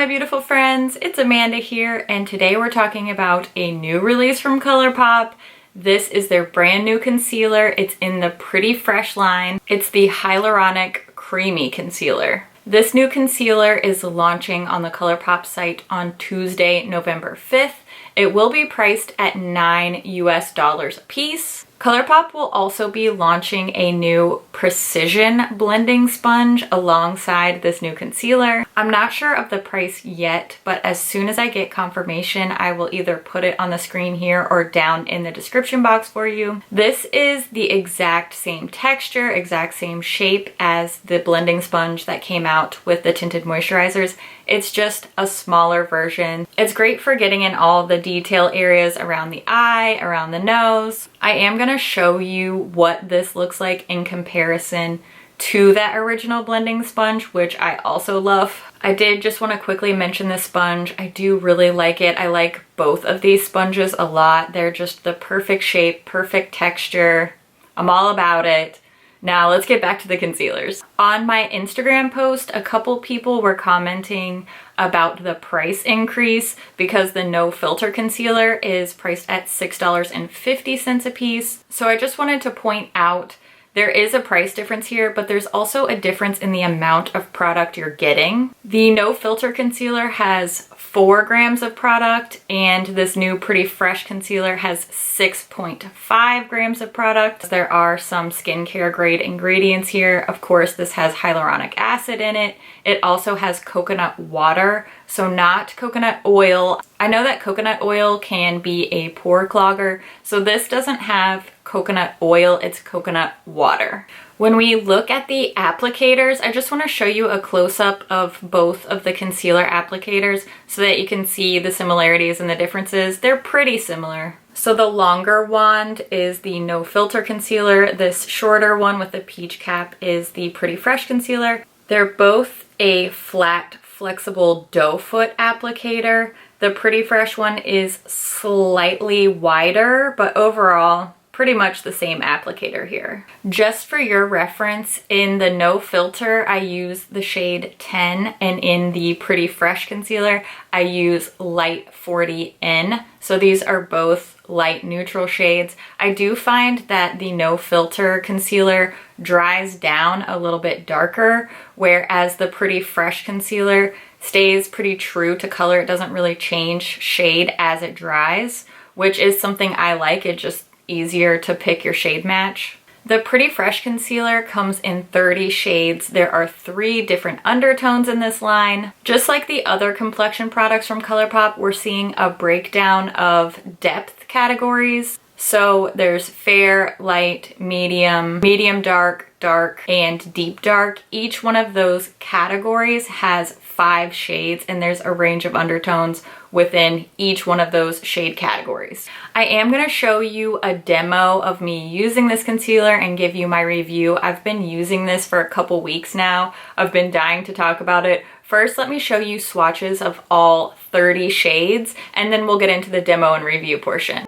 my beautiful friends, it's Amanda here, and today we're talking about a new release from ColourPop. This is their brand new concealer. It's in the Pretty Fresh line. It's the Hyaluronic Creamy Concealer. This new concealer is launching on the ColourPop site on Tuesday, November 5th. It will be priced at $9 US a piece. ColourPop will also be launching a new precision blending sponge alongside this new concealer. I'm not sure of the price yet, but as soon as I get confirmation, I will either put it on the screen here or down in the description box for you. This is the exact same texture, exact same shape as the blending sponge that came out with the tinted moisturizers. It's just a smaller version. It's great for getting in all the detail areas around the eye, around the nose. I am going to show you what this looks like in comparison to that original blending sponge, which I also love. I did just want to quickly mention this sponge. I do really like it. I like both of these sponges a lot. They're just the perfect shape, perfect texture. I'm all about it. Now let's get back to the concealers. On my Instagram post, a couple people were commenting about the price increase because the no filter concealer is priced at $6.50 a piece. So I just wanted to point out there is a price difference here, but there's also a difference in the amount of product you're getting. The no filter concealer has 4 grams of product, and this new Pretty Fresh concealer has 6.5 grams of product. There are some skincare grade ingredients here. Of course, this has hyaluronic acid in it. It also has coconut water, so not coconut oil. I know that coconut oil can be a pore clogger, so this doesn't have coconut oil, it's coconut water. When we look at the applicators, I just want to show you a close-up of both of the concealer applicators so that you can see the similarities and the differences. They're pretty similar. So the longer wand is the no filter concealer. This shorter one with the peach cap is the Pretty Fresh concealer. They're both a flat, flexible doe foot applicator. The Pretty Fresh one is slightly wider, but overall, pretty much the same applicator here. Just for your reference, in the no filter, I use the shade 10, and in the Pretty Fresh concealer, I use light 40N. So these are both light neutral shades. I do find that the no filter concealer dries down a little bit darker, whereas the Pretty Fresh concealer stays pretty true to color. It doesn't really change shade as it dries, which is something I like. It just easier to pick your shade match. The Pretty Fresh concealer comes in 30 shades. There are 3 different undertones in this line. Just like the other complexion products from ColourPop, we're seeing a breakdown of depth categories. So there's fair, light, medium, medium dark, dark, and deep dark. Each one of those categories has 5 shades, and there's a range of undertones within each one of those shade categories. I am going to show you a demo of me using this concealer and give you my review. I've been using this for a couple weeks now. I've been dying to talk about it. First, let me show you swatches of all 30 shades, and then we'll get into the demo and review portion.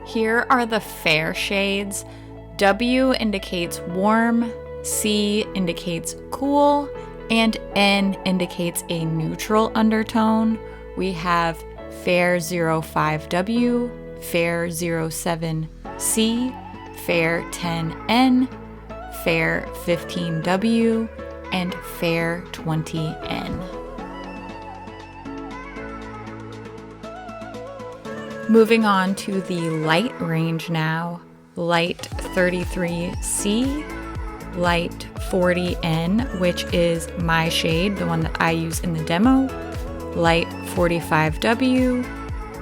Here are the fair shades. W indicates warm, C indicates cool, and N indicates a neutral undertone. We have fair 05W, fair 07C, fair 10N, fair 15W, and fair 20N. Moving on to the light range now. Light 33C, light 40N, which is my shade, the one that I use in the demo, light 45W,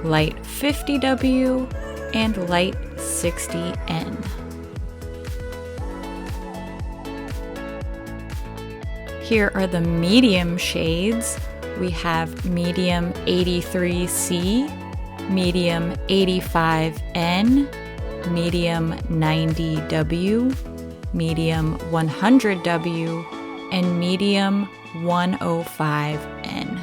light 50W, and light 60N. Here are the medium shades. We have medium 83C, medium 85N, medium 90W, medium 100W, and medium 105N.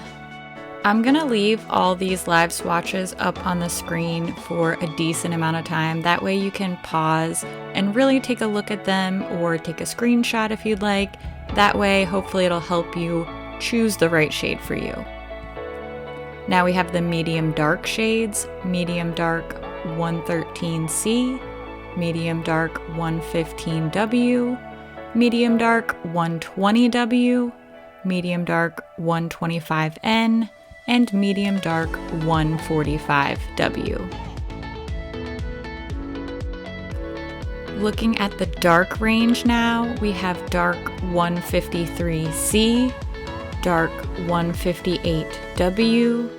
I'm gonna leave all these live swatches up on the screen for a decent amount of time. That way you can pause and really take a look at them or take a screenshot if you'd like. That way, hopefully it'll help you choose the right shade for you. Now we have the medium dark shades, medium dark 113C, medium dark 115W, medium dark 120W, medium dark 125N, and medium dark 145W. Looking at the dark range now, we have dark 153C, dark 158W,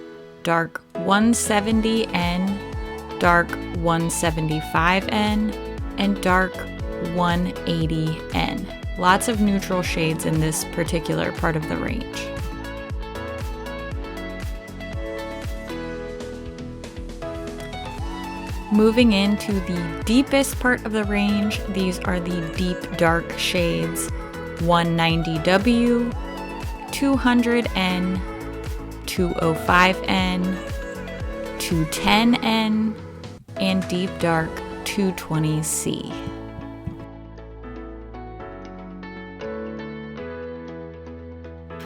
dark 170N, dark 175N, and dark 180N. Lots of neutral shades in this particular part of the range. Moving into the deepest part of the range, these are the deep dark shades 190W, 200N, 205N, 210N, and deep dark 220C.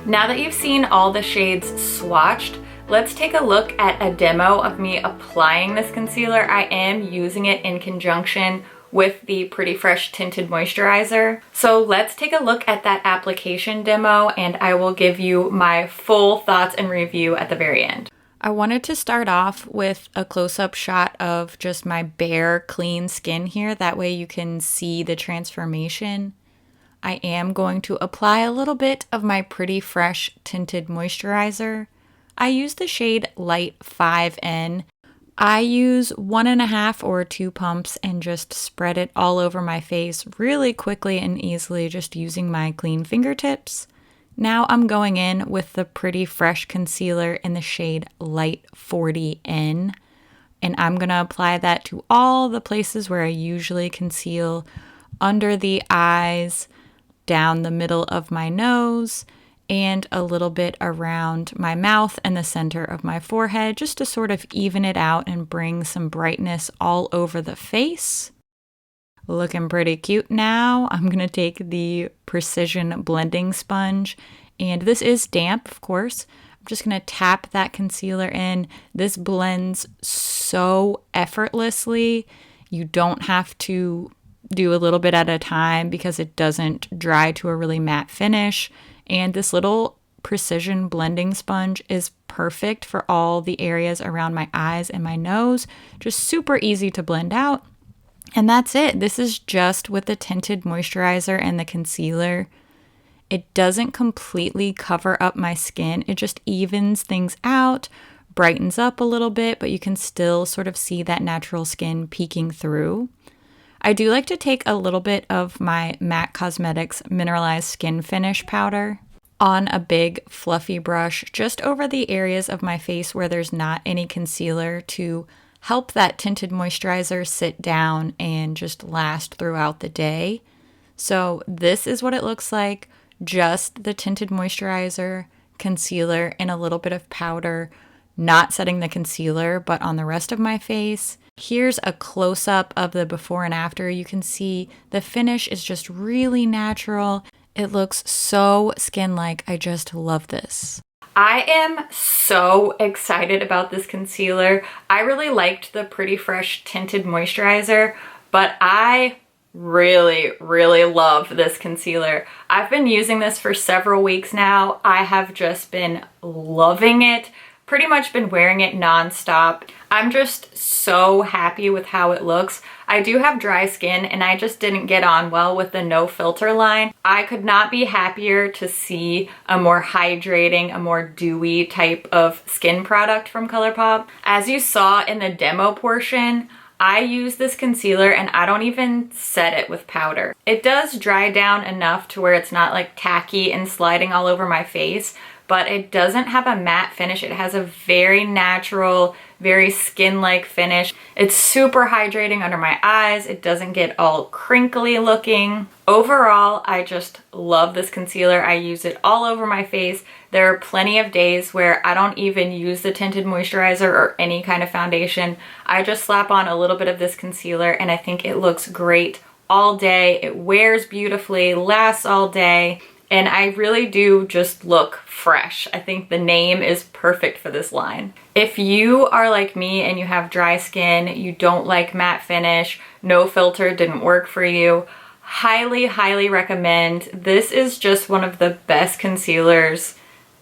Now that you've seen all the shades swatched, let's take a look at a demo of me applying this concealer. I am using it in conjunction with the Pretty Fresh Tinted Moisturizer. So let's take a look at that application demo and I will give you my full thoughts and review at the very end. I wanted to start off with a close-up shot of just my bare, clean skin here. That way you can see the transformation. I am going to apply a little bit of my Pretty Fresh Tinted Moisturizer. I use the shade Light 5N. I use 1.5 or 2 pumps and just spread it all over my face really quickly and easily, just using my clean fingertips. Now I'm going in with the Pretty Fresh concealer in the shade Light 40N, and I'm going to apply that to all the places where I usually conceal: under the eyes, down the middle of my nose, and a little bit around my mouth and the center of my forehead, just to sort of even it out and bring some brightness all over the face. Looking pretty cute now. I'm going to take the Precision Blending Sponge, and this is damp, of course. I'm just going to tap that concealer in. This blends so effortlessly. You don't have to do a little bit at a time because it doesn't dry to a really matte finish. And this little precision blending sponge is perfect for all the areas around my eyes and my nose. Just super easy to blend out. And that's it. This is just with the tinted moisturizer and the concealer. It doesn't completely cover up my skin. It just evens things out, brightens up a little bit, but you can still sort of see that natural skin peeking through. I do like to take a little bit of my MAC Cosmetics Mineralized Skin Finish powder on a big fluffy brush just over the areas of my face where there's not any concealer, to help that tinted moisturizer sit down and just last throughout the day. So this is what it looks like: just the tinted moisturizer, concealer, and a little bit of powder, not setting the concealer, but on the rest of my face. Here's a close-up of the before and after. You can see the finish is just really natural. It looks so skin-like. I just love this. I am so excited about this concealer. I really liked the Pretty Fresh Tinted Moisturizer, but I really love this concealer. I've been using this for several weeks now. I have just been loving it. Pretty much been wearing it non-stop. I'm just so happy with how it looks. I do have dry skin and I just didn't get on well with the no filter line. I could not be happier to see a more hydrating, a more dewy type of skin product from ColourPop. As you saw in the demo portion, I use this concealer and I don't even set it with powder. It does dry down enough to where it's not like tacky and sliding all over my face, but it doesn't have a matte finish. It has a very natural, very skin-like finish. It's super hydrating under my eyes. It doesn't get all crinkly looking. Overall, I just love this concealer. I use it all over my face. There are plenty of days where I don't even use the tinted moisturizer or any kind of foundation. I just slap on a little bit of this concealer and I think it looks great all day. It wears beautifully, lasts all day. and I really do just look fresh. I think the name is perfect for this line. If you are like me and you have dry skin, you don't like matte finish, no filter didn't work for you, highly, highly recommend. This is just one of the best concealers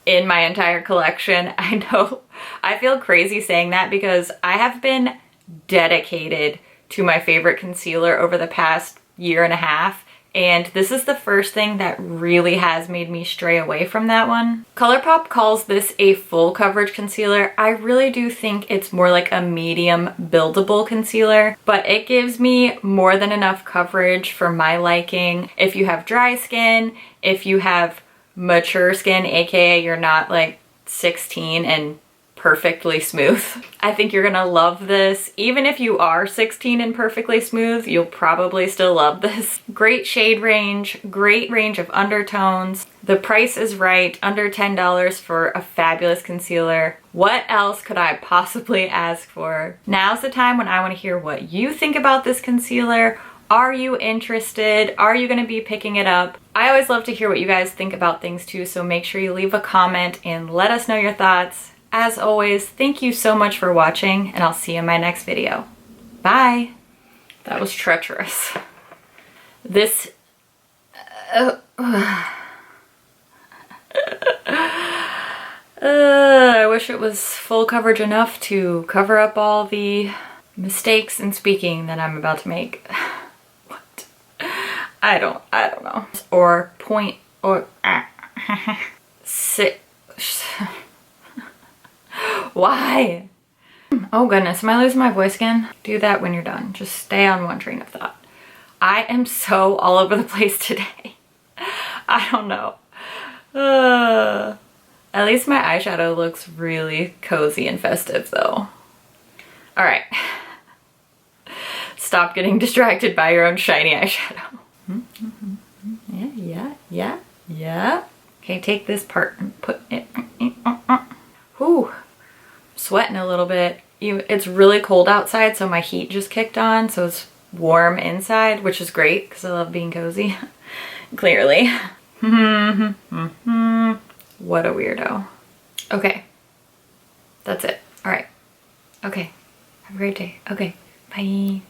in my entire collection. I know I feel crazy saying that because I have been dedicated to my favorite concealer over the past year and a half, and this is the first thing that really has made me stray away from that one. ColourPop calls this a full coverage concealer. I really do think it's more like a medium buildable concealer, but it gives me more than enough coverage for my liking. If you have dry skin, if you have mature skin, aka you're not like 16 and perfectly smooth, I think you're gonna love this. Even if you are 16 and perfectly smooth, you'll probably still love this. Great shade range, great range of undertones. The price is right, under $10 for a fabulous concealer. What else could I possibly ask for? Now's the time when I want to hear what you think about this concealer. Are you interested? Are you gonna be picking it up? I always love to hear what you guys think about things too, so make sure you leave a comment and let us know your thoughts. As always, thank you so much for watching, and I'll see you in my next video. Bye! That was treacherous. This... I wish it was full coverage enough to cover up all the mistakes in speaking that I'm about to make. What? I don't know. Or point, or... sit... Why? Oh goodness, am I losing my voice again? Do that when you're done. Just stay on one train of thought. I am so all over the place today. I don't know. At least my eyeshadow looks really cozy and festive though. All right. Stop getting distracted by your own shiny eyeshadow. Yeah. Okay, take this part and put it. Whew. Sweating a little bit. It's really cold outside, so my heat just kicked on, so it's warm inside, which is great because I love being cozy. Clearly. What a weirdo. Okay. That's it. All right. Okay. Have a great day. Okay. Bye.